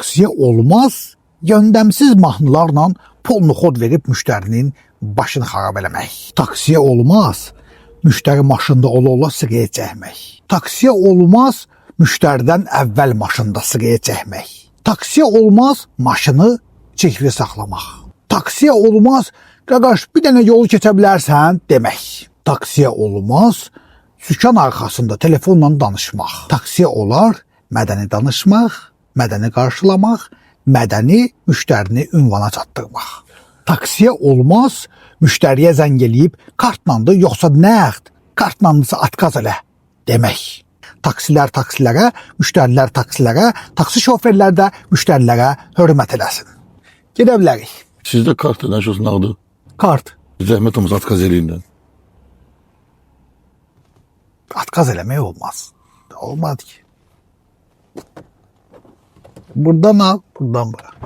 Taksiyə olmaz yöndəmsiz mahnılarla polnu xod verib müştərinin başını xarab eləmək. Taksiyə olmaz müştəri maşında ola-ola siqaret çəkmək. Taksiyə olmaz müştəridən əvvəl maşında siqaret çəkmək. Taksiyə olmaz maşını çirkli saxlamaq. Taksiyə olmaz qaqaş bir dənə yolu keçə bilərsən demək. Taksiyə olmaz sükan arxasında telefonla danışmaq. Taksiyə olar mədəni danışmaq, mədəni qarşılamaq, mədəni müştərini ünvana çatdırmaq. Taksiyə olmaz müştəriyə zəng eləyib kartlandı yoxsa nəqd, kartlandısa atqaz elə demək. Taksilər taksilərə, müştərilər taksilərə, taksi şoferlər də müştərilərə hörmət eləsin. Gedə bilərik. Sizdə kart nə olsun nağdı? Kart. Zəhmət olmaz atqaz eləyindən. Atqaz eləmək olmaz. Olmadı ki. Buradan al, buradan bura.